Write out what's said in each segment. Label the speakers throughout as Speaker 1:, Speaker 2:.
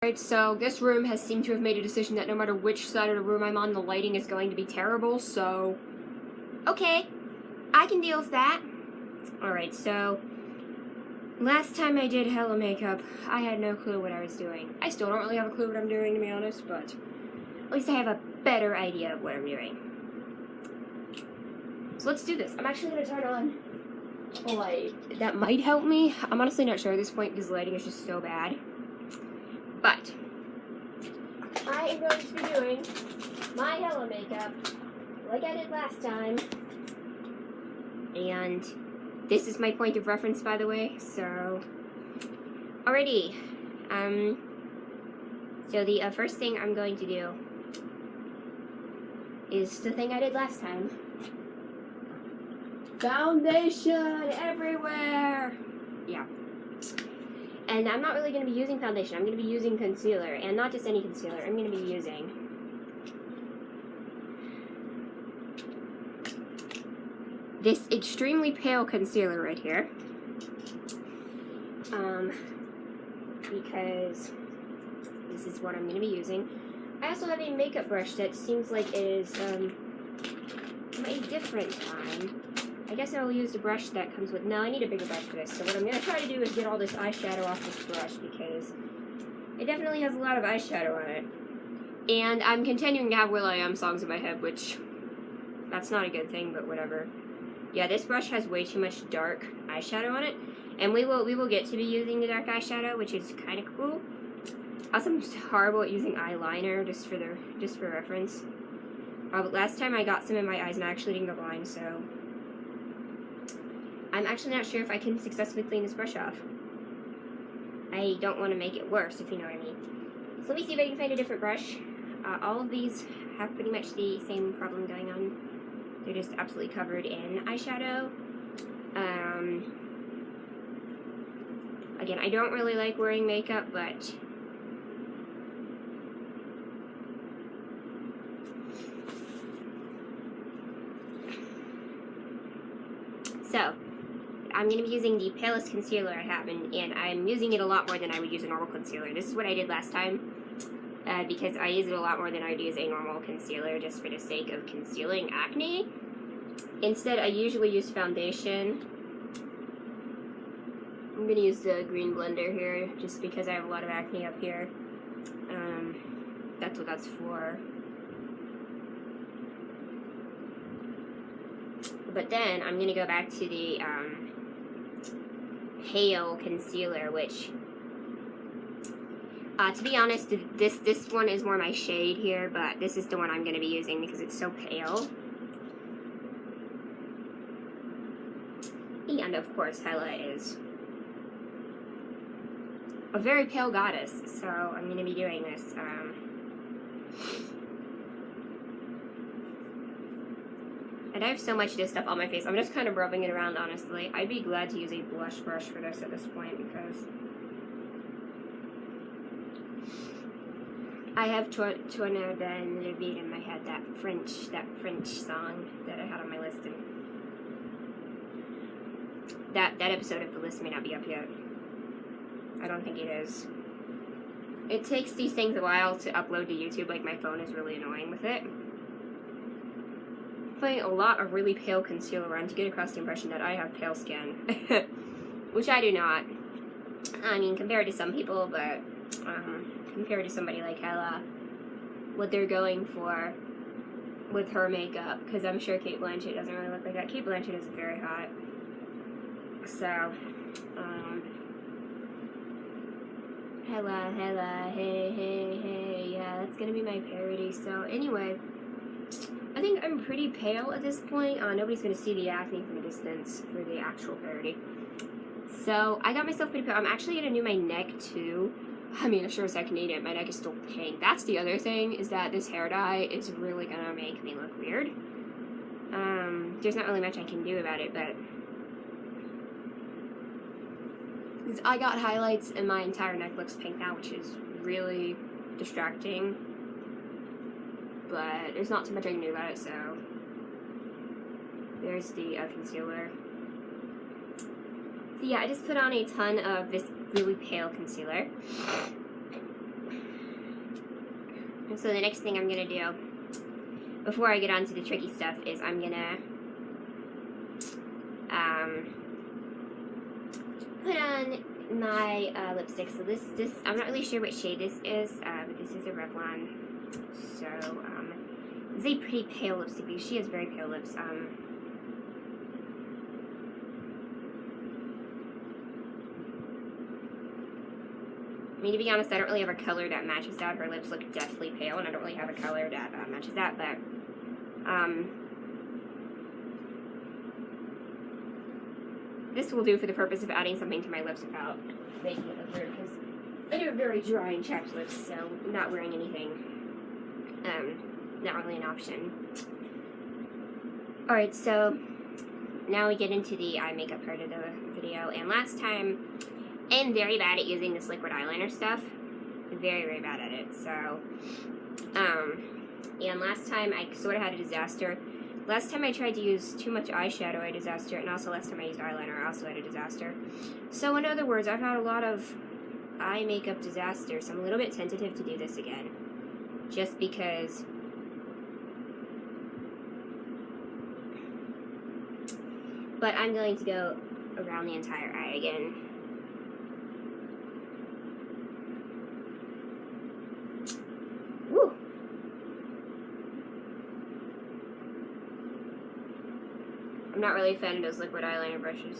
Speaker 1: Alright, so this room has seemed to have made a decision that no matter which side of the room I'm on, the lighting is going to be terrible, so... Okay, I can deal with that. Alright, so... last time I did Hela makeup, I had no clue what I was doing. I still don't really have a clue what I'm doing, to be honest, but... at least I have a better idea of what I'm doing. So let's do this. I'm actually going to turn on a light. That might help me. I'm honestly not sure at this point because the lighting is just so bad. But I am going to be doing my Hela makeup like I did last time. And this is my point of reference, by the way. So, alrighty. So the first thing I'm going to do is the thing I did last time. Foundation everywhere! Yeah. And I'm not really going to be using foundation. I'm going to be using concealer. And not just any concealer. I'm going to be using this extremely pale concealer right here. Because this is what I'm going to be using. I also have a makeup brush that seems like it is from a different time. I guess I will use the brush that comes with... no, I need a bigger brush for this. So what I'm going to try to do is get all this eyeshadow off this brush because it definitely has a lot of eyeshadow on it. And I'm continuing to have will.i.am songs in my head, which that's not a good thing, but whatever. Yeah, this brush has way too much dark eyeshadow on it. And we will get to be using the dark eyeshadow, which is kind of cool. Also, I'm just horrible at using eyeliner, just for reference. But last time I got some in my eyes and I actually didn't go blind, so... I'm actually not sure if I can successfully clean this brush off. I don't want to make it worse, if you know what I mean. So let me see if I can find a different brush. All of these have pretty much the same problem going on. They're just absolutely covered in eyeshadow. Again, I don't really like wearing makeup, but... so, I'm going to be using the palest concealer I have, and I'm using it a lot more than I would use a normal concealer. This is what I did last time, because I use it a lot more than I would use a normal concealer, just for the sake of concealing acne. Instead, I usually use foundation. I'm going to use the green blender here, just because I have a lot of acne up here. That's what that's for. But then, I'm going to go back to the Pale Concealer, which, to be honest, this one is more my shade here, but this is the one I'm going to be using because it's so pale. And, of course, Hela is a very pale goddess, so I'm going to be doing this. And I have so much of this stuff on my face. I'm just kind of rubbing it around, honestly. I'd be glad to use a blush brush for this at this point, because I have Tourner Ben Le Beat in my head, that French song that I had on my list, and that episode of the list may not be up yet. I don't think it is. It takes these things a while to upload to YouTube, like my phone is really annoying with it. Putting a lot of really pale concealer on to get across the impression that I have pale skin, which I do not. I mean, compared to some people, but compared to somebody like Hela, what they're going for with her makeup, because I'm sure Kate Blanchett doesn't really look like that. Kate Blanchett is very hot. So, Hela, hey, yeah, that's gonna be my parody. So, anyway, I think I'm pretty pale at this point. Nobody's going to see the acne from a distance for the actual parody. So, I got myself pretty pale. I'm actually going to do my neck, too. I mean, sure as I can eat it, my neck is still pink. That's the other thing, is that this hair dye is really going to make me look weird. There's not really much I can do about it, but... I got highlights and my entire neck looks pink now, which is really distracting. But there's not too much I can do about it, so there's the concealer. So yeah, I just put on a ton of this really pale concealer. So the next thing I'm going to do, before I get on to the tricky stuff, is I'm going to put on my lipstick. So this, I'm not really sure what shade this is, but this is a Revlon. So, it's a pretty pale lipstick because she has very pale lips. I mean, to be honest, I don't really have a color that matches that. Her lips look deathly pale, and I don't really have a color that matches that, but, this will do for the purpose of adding something to my lips without making it look weird, because I do have very dry and chapped lips, so not wearing anything, not really an option. Alright, so now we get into the eye makeup part of the video, and last time, I'm very bad at using this liquid eyeliner stuff. Very, very bad at it, so, and last time I sort of had a disaster. Last time I tried to use too much eyeshadow, I had a disaster, and also last time I used eyeliner, I also had a disaster. So in other words, I've had a lot of eye makeup disasters, so I'm a little bit tentative to do this again. Just because but I'm going to go around the entire eye again. Woo! I'm not really a fan of those liquid eyeliner brushes.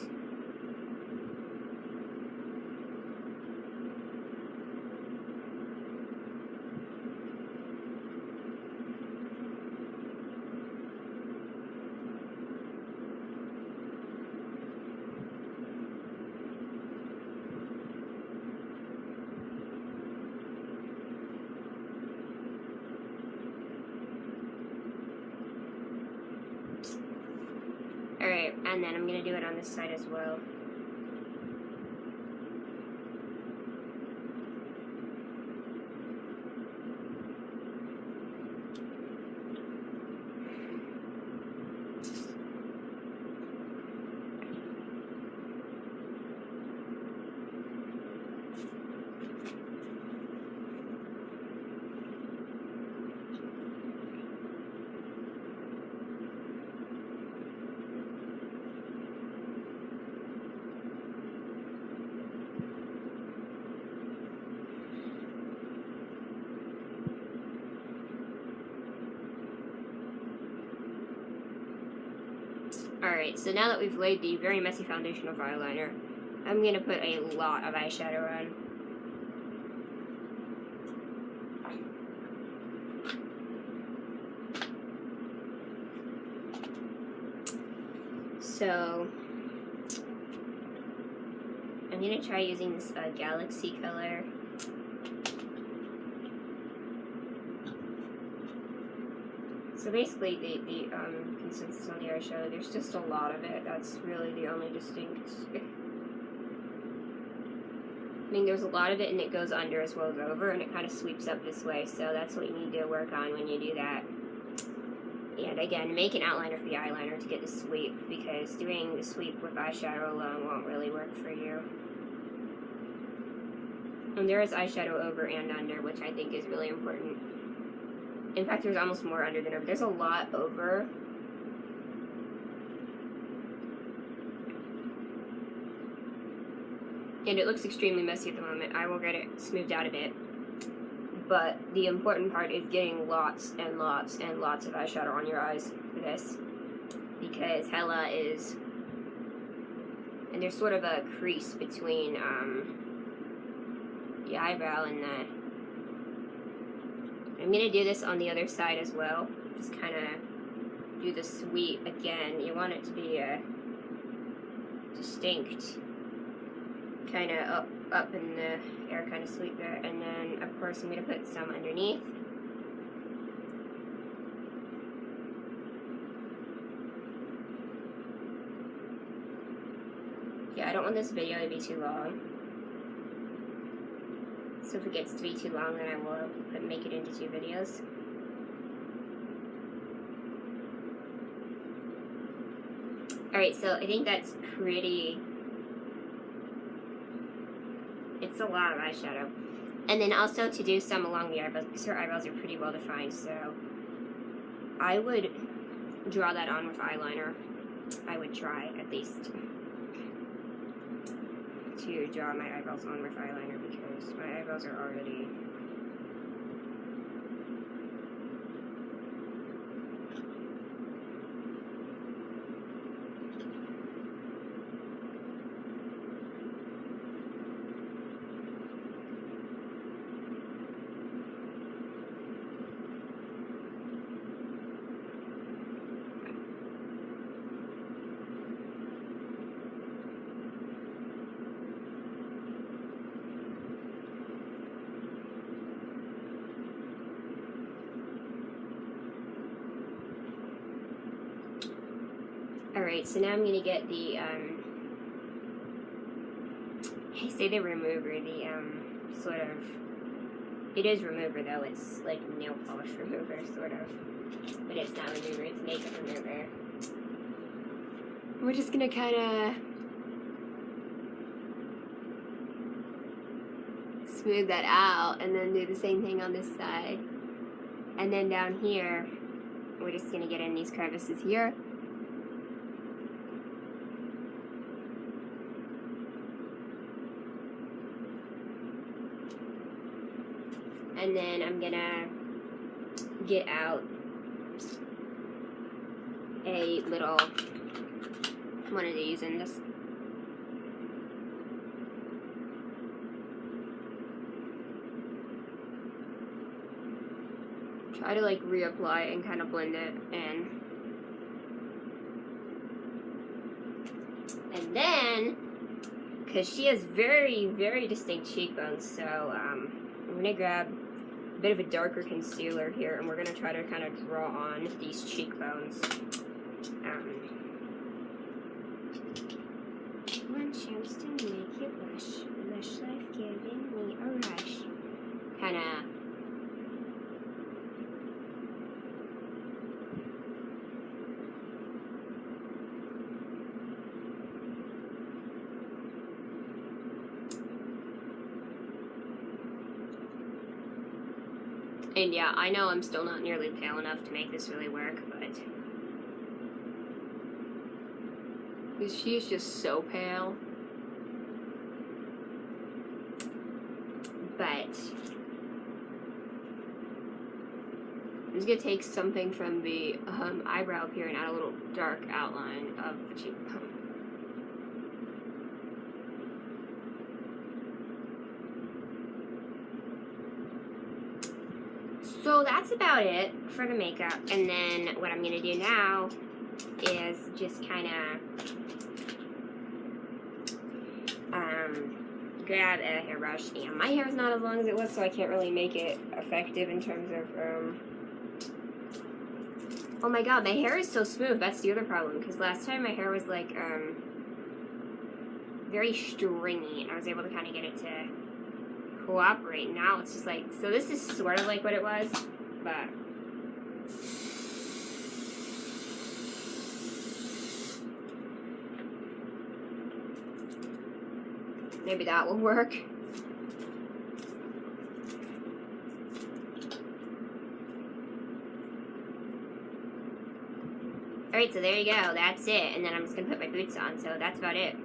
Speaker 1: Alright, and then I'm going to do it on this side as well. Alright, so now that we've laid the very messy foundation of eyeliner, I'm going to put a lot of eyeshadow on. So, I'm going to try using this Galaxy color. So basically, the consensus on the eyeshadow, there's just a lot of it. That's really the only distinct. I mean, there's a lot of it, and it goes under as well as over, and it kind of sweeps up this way. So that's what you need to work on when you do that. And again, make an outliner for the eyeliner to get the sweep, because doing the sweep with eyeshadow alone won't really work for you. And there is eyeshadow over and under, which I think is really important. In fact, there's almost more under than over. There's a lot over. And it looks extremely messy at the moment. I will get it smoothed out a bit. But the important part is getting lots and lots and lots of eyeshadow on your eyes for this. Because Hela is... And there's sort of a crease between the eyebrow and the... I'm going to do this on the other side as well. Just kind of do the sweep again. You want it to be a distinct kind of up in the air kind of sweep there. And then, of course, I'm going to put some underneath. Yeah, I don't want this video to be too long. So if it gets to be too long, then I will make it into 2 videos. Alright, so I think that's pretty... It's a lot of eyeshadow. And then also to do some along the eyebrows, because her eyebrows are pretty well defined, so I would draw that on with eyeliner. I would try, at least, to draw my eyebrows on with eyeliner, because my eyebrows are already... Alright, so now I'm going to get the, I say the remover, the, sort of, it is remover though, it's like nail polish remover, sort of, but it's not remover, it's makeup remover. We're just going to kind of smooth that out, and then do the same thing on this side. And then down here, we're just going to get in these crevices here. And then I'm gonna get out a little one of these and just try to like reapply and kind of blend it in. And then, because she has very, very distinct cheekbones, so I'm gonna grab a bit of a darker concealer here, and we're going to try to kind of draw on these cheekbones. One chance to make you blush. Lush life giving me a rush. Kind of. And yeah, I know I'm still not nearly pale enough to make this really work, but she is just so pale. But I'm just gonna take something from the eyebrow up here and add a little dark outline of the cheekbone. So that's about it for the makeup, and then what I'm going to do now is just kind of grab a hairbrush, and my hair is not as long as it was, so I can't really make it effective in terms of, oh my god, my hair is so smooth. That's the other problem, because last time my hair was like very stringy, and I was able to kind of get it to cooperate. Now it's just like, so this is sort of like what it was, but maybe that will work. Alright, so there you go, that's it, and then I'm just gonna put my boots on, so that's about it.